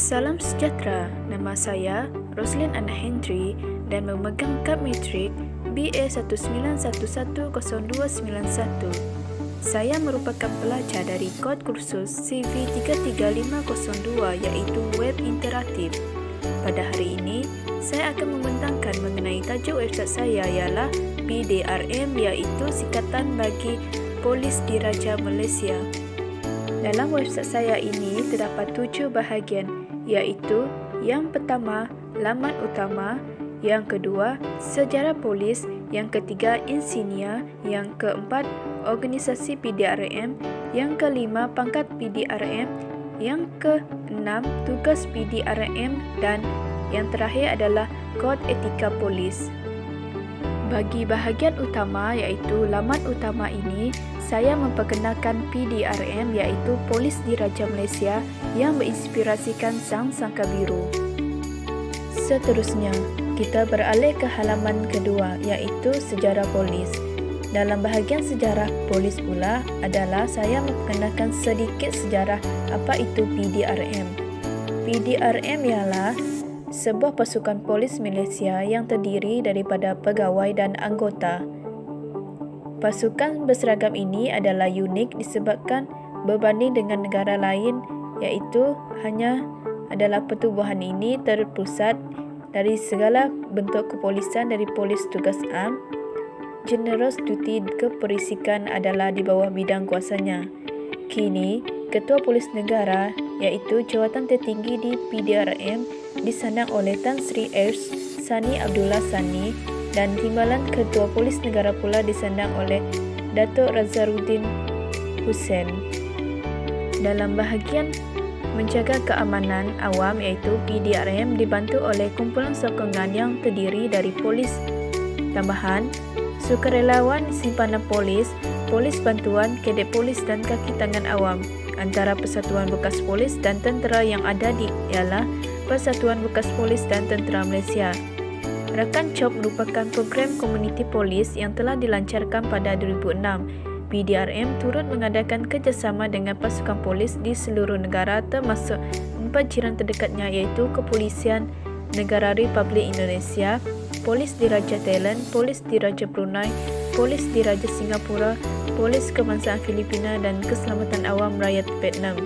Salam sejahtera, nama saya Roslyn Anna Hendry dan memegang kad matrik BA19110291. Saya merupakan pelajar dari kod kursus CV33502 iaitu Web Interaktif. Pada hari ini, saya akan membentangkan mengenai tajuk website saya ialah PDRM iaitu singkatan bagi Polis Diraja Malaysia. Dalam website saya ini terdapat 7 bahagian iaitu yang pertama, laman utama, yang kedua, sejarah polis, yang ketiga, insignia, yang keempat, organisasi PDRM, yang kelima, pangkat PDRM, yang keenam, tugas PDRM dan yang terakhir adalah kod etika polis. Bagi bahagian utama iaitu laman utama ini, saya memperkenalkan PDRM iaitu Polis Diraja Malaysia yang menginspirasikan Sang Sangka Biru. Seterusnya, kita beralih ke halaman kedua iaitu sejarah polis. Dalam bahagian sejarah polis pula adalah saya memperkenalkan sedikit sejarah apa itu PDRM. PDRM ialah sebuah pasukan polis Malaysia yang terdiri daripada pegawai dan anggota. Pasukan berseragam ini adalah unik disebabkan berbanding dengan negara lain iaitu hanya adalah pertubuhan ini terpusat dari segala bentuk kepolisan dari polis tugas am. General duty keperisikan adalah di bawah bidang kuasanya. Kini, Ketua Polis Negara iaitu jawatan tertinggi di PDRM disandang oleh Tan Sri Ers Sani Abdullah Sani dan Timbalan Ketua Polis Negara pula disandang oleh Datuk Razarudin Hussein. Dalam bahagian menjaga keamanan awam iaitu PDRM dibantu oleh kumpulan sokongan yang terdiri dari polis tambahan, sukarelawan simpanan polis, polis bantuan, kadet polis dan kaki tangan awam. Antara persatuan bekas polis dan tentera yang ada ialah Persatuan Bekas Polis dan Tentera Malaysia. Rakan COP merupakan program komuniti polis yang telah dilancarkan pada 2006. PDRM turut mengadakan kerjasama dengan pasukan polis di seluruh negara termasuk 4 jiran terdekatnya iaitu Kepolisian Negara Republik Indonesia, Polis Diraja Thailand, Polis Diraja Brunei, Polis Diraja Singapura, Polis Kebangsaan Filipina dan Keselamatan Awam Rakyat Vietnam.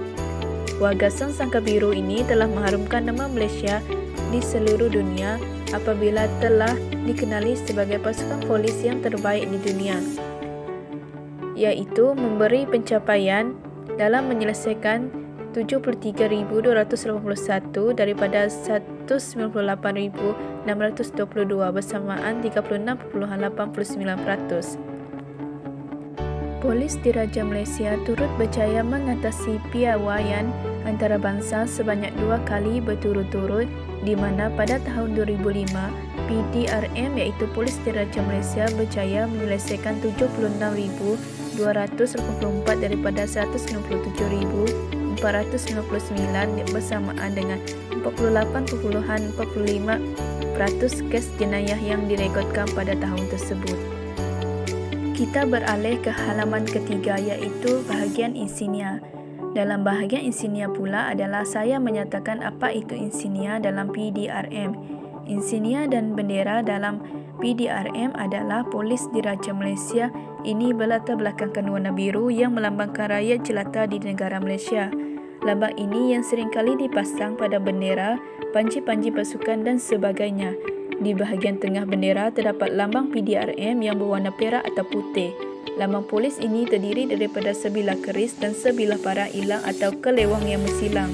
Warga Sang Sangka Biru ini telah mengharumkan nama Malaysia di seluruh dunia apabila telah dikenali sebagai pasukan polis yang terbaik di dunia, iaitu memberi pencapaian dalam menyelesaikan 73,281 daripada 198,622 bersamaan 36.89%. Polis Diraja Malaysia turut berjaya mengatasi piawaian antarabangsa sebanyak 2 kali berturut-turut di mana pada tahun 2005 PDRM iaitu Polis Diraja Malaysia berjaya menyelesaikan 76,284 daripada 197,499 bersamaan dengan 48.45% kes jenayah yang direkodkan pada tahun tersebut. Kita beralih ke halaman ketiga iaitu bahagian insignia. Dalam bahagian insignia pula adalah saya menyatakan apa itu insignia dalam PDRM. Insignia dan bendera dalam PDRM adalah Polis Diraja Malaysia. Ini berlatar belakangkan warna biru yang melambangkan rakyat jelata di negara Malaysia. Lambang ini yang seringkali dipasang pada bendera, panji-panji pasukan dan sebagainya. Di bahagian tengah bendera terdapat lambang PDRM yang berwarna perak atau putih. Lambang polis ini terdiri daripada sebilah keris dan sebilah parang ilang atau kelewang yang bersilang.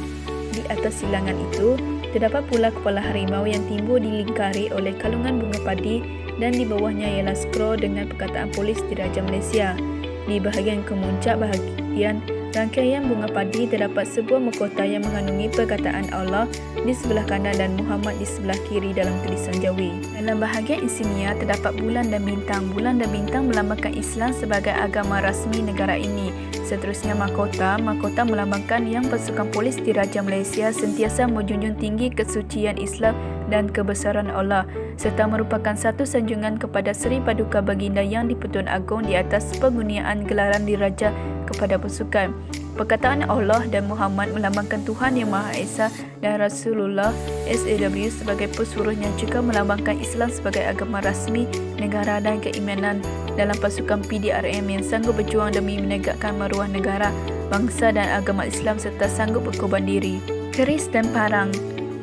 Di atas silangan itu, terdapat pula kepala harimau yang timbul dilingkari oleh kalungan bunga padi dan di bawahnya ialah skro dengan perkataan Polis Diraja Malaysia. Di bahagian kemuncak bahagian rangkaian bunga padi terdapat sebuah mahkota yang mengandungi perkataan Allah di sebelah kanan dan Muhammad di sebelah kiri dalam tulisan Jawi. Dalam bahagian insignia terdapat bulan dan bintang. Bulan dan bintang melambangkan Islam sebagai agama rasmi negara ini. Seterusnya mahkota melambangkan yang pasukan Polis Diraja Malaysia sentiasa menjunjung tinggi kesucian Islam dan kebesaran Allah serta merupakan satu sanjungan kepada Seri Paduka Baginda Yang di-Pertuan Agong di atas penggunaan gelaran diraja kepada pasukan. Perkataan Allah dan Muhammad melambangkan Tuhan Yang Maha Esa dan Rasulullah SAW sebagai pesuruhnya, juga melambangkan Islam sebagai agama rasmi negara dan keimanan dalam pasukan PDRM yang sanggup berjuang demi menegakkan maruah negara, bangsa dan agama Islam serta sanggup berkorban diri. Keris dan parang.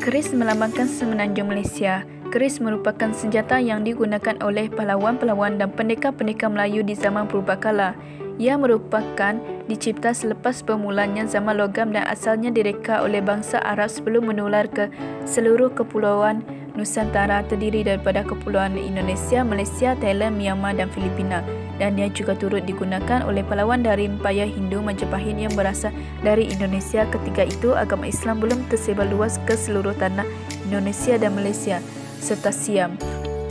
Keris melambangkan semenanjung Malaysia. Keris merupakan senjata yang digunakan oleh pahlawan-pahlawan dan pendekar-pendekar Melayu di zaman purbakala. Ia merupakan dicipta selepas permulaannya zaman logam dan asalnya direka oleh bangsa Arab sebelum menular ke seluruh kepulauan Nusantara, terdiri daripada kepulauan Indonesia, Malaysia, Thailand, Myanmar dan Filipina. Dan ia juga turut digunakan oleh pahlawan dari Empayar Hindu Majapahit yang berasal dari Indonesia. Ketika itu agama Islam belum tersebar luas ke seluruh tanah Indonesia dan Malaysia serta Siam.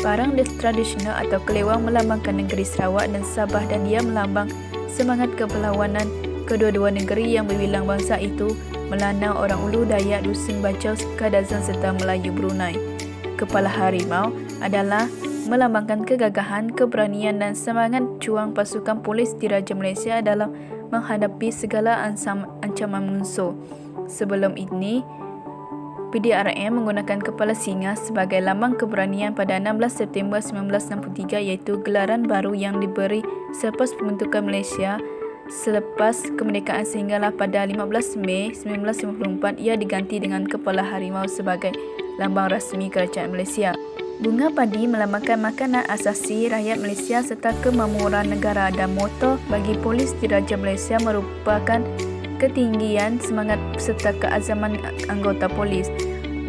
Parang tradisional atau kelewang melambangkan negeri Sarawak dan Sabah, dan ia melambang semangat kepahlawanan kedua-dua negeri yang berbilang bangsa itu, Melanau, orang Ulu, Dayak, Dusun, Bajau, Kadazan serta Melayu Brunei. Kepala harimau adalah melambangkan kegagahan, keberanian dan semangat juang pasukan polis Diraja Malaysia dalam menghadapi segala ancaman musuh. Sebelum ini, PDRM menggunakan kepala singa sebagai lambang keberanian pada 16 September 1963, iaitu gelaran baru yang diberi selepas pembentukan Malaysia selepas kemerdekaan, sehinggalah pada 15 Mei 1954 ia diganti dengan kepala harimau sebagai lambang rasmi kerajaan Malaysia. Bunga padi melambangkan makanan asasi rakyat Malaysia serta kemakmuran negara, dan moto bagi polis Diraja Malaysia merupakan ketinggian semangat serta keazaman anggota polis.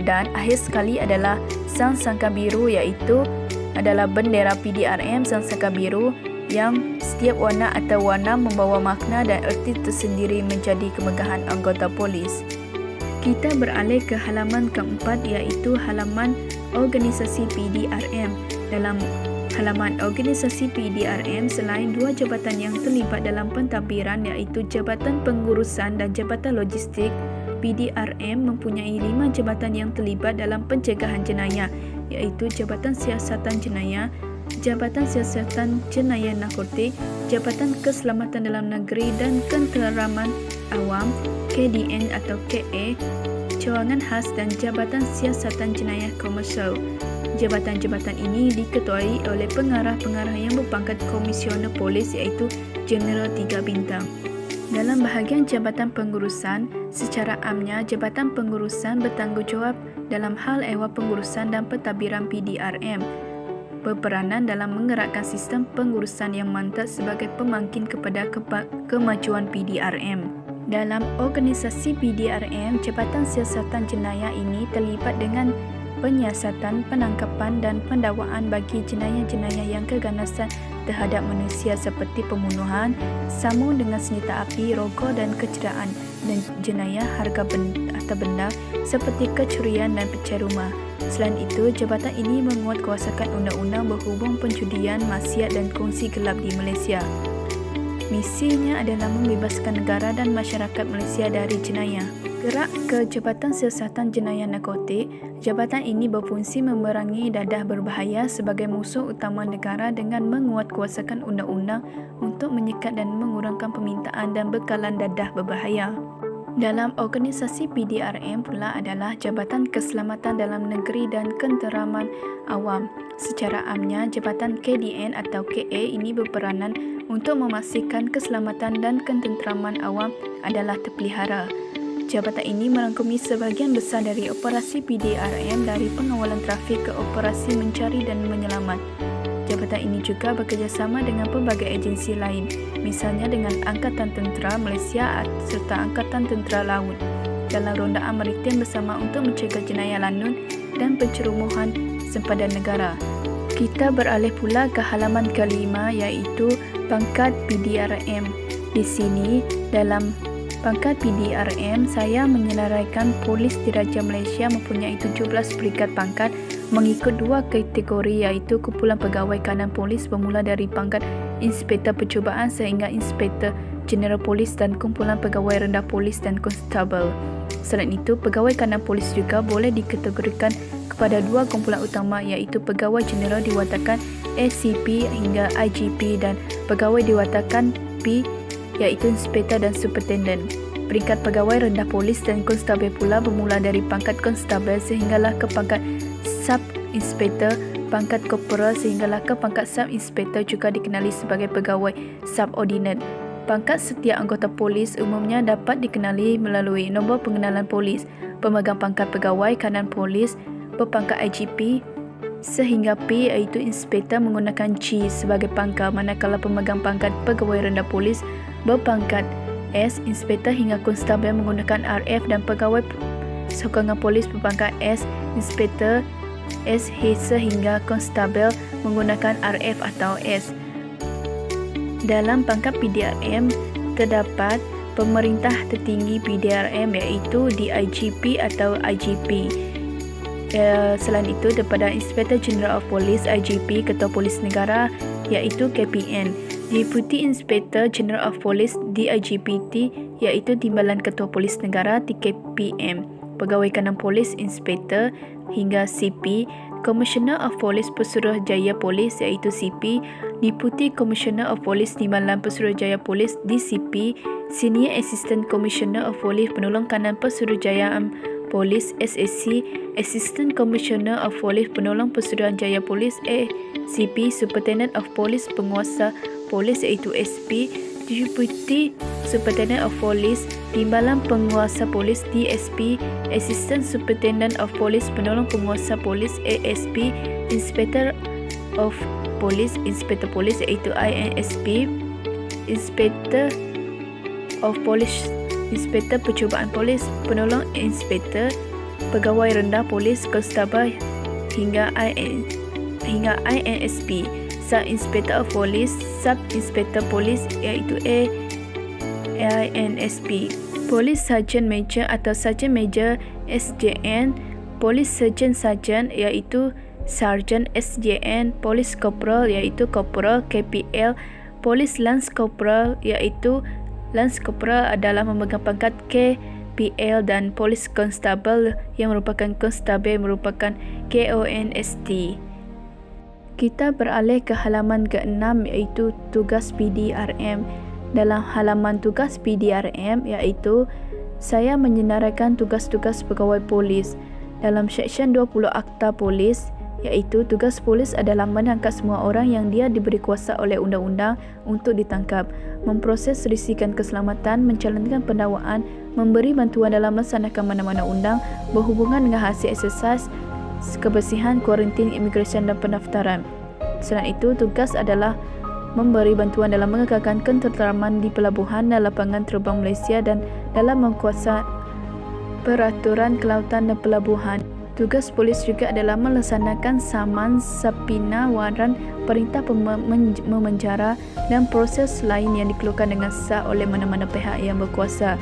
Dan akhir sekali adalah sang sangka biru, iaitu adalah bendera PDRM sang sangka biru yang setiap warna atau warna membawa makna dan erti tersendiri menjadi kemegahan anggota polis. Kita beralih ke halaman keempat, iaitu halaman organisasi PDRM. Dalam halaman organisasi PDRM, selain dua jabatan yang terlibat dalam pentadbiran, iaitu Jabatan Pengurusan dan Jabatan Logistik, PDRM mempunyai 5 jabatan yang terlibat dalam pencegahan jenayah, iaitu Jabatan Siasatan Jenayah, Jabatan Siasatan Jenayah Narkotik, Jabatan Keselamatan Dalam Negeri dan Ketenteraman Awam, KDN atau KA, Cawangan Khas dan Jabatan Siasatan Jenayah Komersial. Jabatan-jabatan ini diketuai oleh pengarah-pengarah yang berpangkat Komisioner Polis, iaitu Jeneral 3 bintang. Dalam bahagian Jabatan Pengurusan, secara amnya Jabatan Pengurusan bertanggungjawab dalam hal ehwal pengurusan dan pentadbiran PDRM, berperanan dalam menggerakkan sistem pengurusan yang mantap sebagai pemangkin kepada kemajuan PDRM. Dalam organisasi PDRM, Jabatan Siasatan Jenayah ini terlibat dengan penyiasatan, penangkapan dan pendakwaan bagi jenayah-jenayah yang keganasan terhadap manusia seperti pembunuhan, sambung dengan senjata api, rokok dan kecederaan, dan jenayah harga benda seperti kecurian dan pecah rumah. Selain itu, jabatan ini menguatkuasakan undang-undang berhubung penjudian, maksiat dan kongsi gelap di Malaysia. Misinya adalah membebaskan negara dan masyarakat Malaysia dari jenayah. Gerak ke Jabatan Siasatan Jenayah Narkotik, jabatan ini berfungsi memerangi dadah berbahaya sebagai musuh utama negara dengan menguatkuasakan undang-undang untuk menyekat dan mengurangkan permintaan dan bekalan dadah berbahaya. Dalam organisasi PDRM pula adalah Jabatan Keselamatan Dalam Negeri dan Ketenteraman Awam. Secara amnya, Jabatan KDN atau KA ini berperanan untuk memastikan keselamatan dan ketenteraman awam adalah terpelihara. Jabatan ini merangkumi sebahagian besar dari operasi PDRM, dari pengawalan trafik ke operasi mencari dan menyelamat. Jabatan ini juga bekerjasama dengan pelbagai agensi lain, misalnya dengan Angkatan Tentera Malaysia serta Angkatan Tentera Laut dalam rondaan maritim bersama untuk mencegah jenayah landun dan pencerumuhan sempadan negara. Kita beralih pula ke halaman kelima, iaitu pangkat PDRM. Di sini, dalam pangkat PDRM, saya menyelarakan Polis Diraja Malaysia mempunyai 17 peringkat pangkat mengikut dua kategori, iaitu kumpulan pegawai kanan polis bermula dari pangkat Inspektor Percubaan sehingga Inspektor Jeneral Polis dan kumpulan pegawai rendah polis dan konstabel. Selain itu, pegawai kanan polis juga boleh dikategorikan kepada dua kumpulan utama, iaitu pegawai jeneral diwatakan ACP hingga IGP dan pegawai diwatakan P, iaitu Inspektor dan Superintendent. Peringkat pegawai rendah polis dan konstabel pula bermula dari pangkat konstabel sehinggalah ke pangkat sub-inspektor, pangkat korporal sehinggalah ke pangkat sub-inspektor juga dikenali sebagai pegawai subordinat. Pangkat setiap anggota polis umumnya dapat dikenali melalui nombor pengenalan polis. Pemegang pangkat pegawai kanan polis berpangkat IGP sehingga P iaitu inspektor menggunakan G sebagai pangkal, manakala pemegang pangkat pegawai rendah polis berpangkat S, inspektor hingga konstabel menggunakan RF dan pegawai sokongan polis berpangkat S, inspektor SH sehingga konstabel menggunakan RF atau S. Dalam pangkat PDRM terdapat pemerintah tertinggi PDRM iaitu DIGP atau IGP. Selain itu, daripada Inspektor General of Police IGP, Ketua Polis Negara iaitu KPN. Deputy Inspector General of Police DIGPT iaitu Timbalan Ketua Polis Negara TKPM. Pegawai kanan polis inspektor hingga CP. Commissioner of Police Pesuruhjaya Polis iaitu CP. Deputy Commissioner of Police Timbalan Pesuruhjaya Polis DCP. Senior Assistant Commissioner of Police Penolong Kanan Pesuruhjayaan Polis SAC. Assistant Commissioner of Police Penolong Pesuruhjaya Polis ACP. Superintendent of Police Penguasa Polis iaitu SP. Deputy Superintendent of Police Timbalan Penguasa Polis DSP. Assistant Superintendent of Police Penolong Penguasa Polis ASP. Inspector of Police Inspektor Polis iaitu INSP. Inspector of Police Inspektor Percubaan Polis Penolong Inspektor. Pegawai rendah polis konstabel hingga INSP. Sub-Inspector of Police, Sub-Inspector Polis iaitu INSP. Polis Sergeant Major atau Sergeant Major SJN. Polis Sergeant Sergeant iaitu Sergeant SJN. Polis Corporal iaitu Corporal KPL. Polis Lance Corporal iaitu Lance Corporal adalah memegang pangkat KPL dan Polis Constable yang merupakan Konstabel merupakan KONST. Kita beralih ke halaman ke-6 iaitu tugas PDRM. Dalam halaman tugas PDRM iaitu saya menyenaraikan tugas-tugas pegawai polis. Dalam Seksyen 20 Akta Polis iaitu tugas polis adalah menangkap semua orang yang dia diberi kuasa oleh undang-undang untuk ditangkap, memproses risikan keselamatan, mencalonkan pendakwaan, memberi bantuan dalam melaksanakan mana-mana undang berhubungan dengan hasil eksersis kebersihan, kuarantin, imigresen dan pendaftaran. Selain itu, tugas adalah memberi bantuan dalam mengekalkan ketenteraman di pelabuhan dan lapangan terbang Malaysia dan dalam menguasai peraturan kelautan dan pelabuhan. Tugas polis juga adalah melaksanakan saman, sapina, waran, perintah memenjara dan proses lain yang dikeluarkan dengan sah oleh mana-mana pihak yang berkuasa.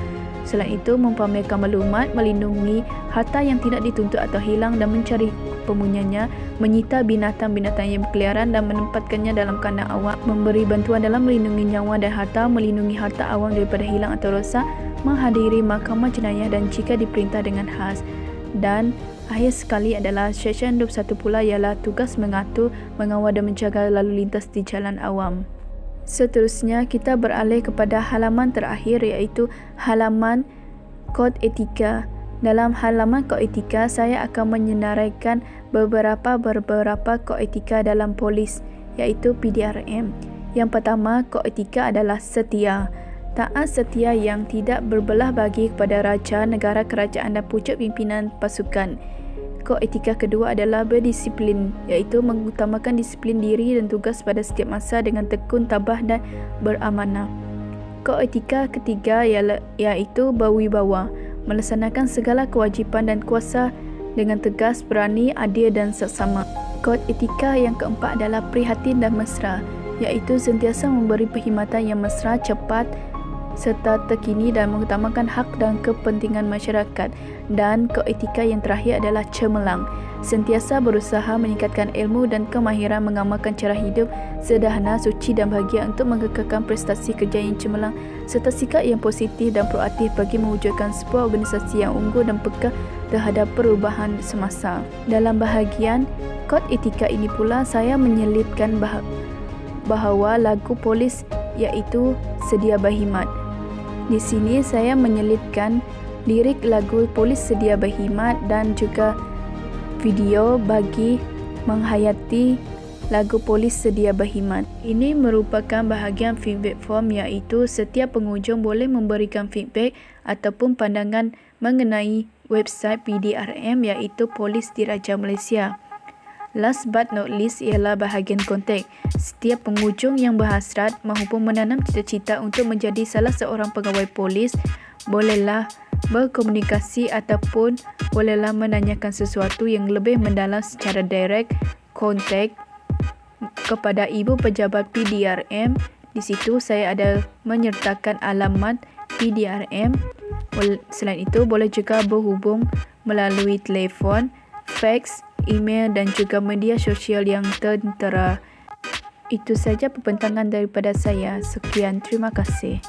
Selain itu, mempamerkan maklumat, melindungi harta yang tidak dituntut atau hilang dan mencari pemunyanya, menyita binatang-binatang yang berkeliaran dan menempatkannya dalam kandang awam, memberi bantuan dalam melindungi nyawa dan harta, melindungi harta awam daripada hilang atau rosak, menghadiri mahkamah jenayah dan jika diperintah dengan khas. Dan akhir sekali adalah Seksyen 21 pula ialah tugas mengatur, mengawal dan menjaga lalu lintas di jalan awam. Seterusnya kita beralih kepada halaman terakhir iaitu halaman Kod Etika. Dalam halaman Kod Etika saya akan menyenaraikan beberapa kod etika dalam polis iaitu PDRM. Yang pertama, kod etika adalah setia. Taat setia yang tidak berbelah bagi kepada raja, negara, kerajaan dan pucuk pimpinan pasukan. Kod etika kedua adalah berdisiplin, iaitu mengutamakan disiplin diri dan tugas pada setiap masa dengan tekun, tabah dan beramanah. Kod etika ketiga iaitu berwibawa, melaksanakan segala kewajipan dan kuasa dengan tegas, berani, adil dan seksama. Kod etika yang keempat adalah prihatin dan mesra, iaitu sentiasa memberi perkhidmatan yang mesra, cepat serta terkini dan mengutamakan hak dan kepentingan masyarakat. Dan kod etika yang terakhir adalah cemerlang, sentiasa berusaha meningkatkan ilmu dan kemahiran, mengamalkan cara hidup sederhana, suci dan bahagia untuk mengekalkan prestasi kerja yang cemerlang serta sikap yang positif dan proaktif bagi mewujudkan sebuah organisasi yang unggul dan peka terhadap perubahan semasa. Dalam bahagian kod etika ini pula saya menyelipkan bahawa lagu polis iaitu sedia berkhidmat. Di sini saya menyelipkan lirik lagu Polis Sedia Berkhidmat dan juga video bagi menghayati lagu Polis Sedia Berkhidmat. Ini merupakan bahagian feedback form, iaitu setiap pengunjung boleh memberikan feedback ataupun pandangan mengenai website PDRM, iaitu Polis Diraja Malaysia. Last but not least ialah bahagian kontak. Setiap pengunjung yang berhasrat maupun menanam cita-cita untuk menjadi salah seorang pegawai polis bolehlah berkomunikasi ataupun bolehlah menanyakan sesuatu yang lebih mendalam secara direct kontak kepada Ibu Pejabat PDRM. Di situ saya ada menyertakan alamat PDRM. Selain itu boleh juga berhubung melalui telefon, fax, email dan juga media sosial yang tertera. Itu saja pembentangan daripada saya. Sekian, terima kasih.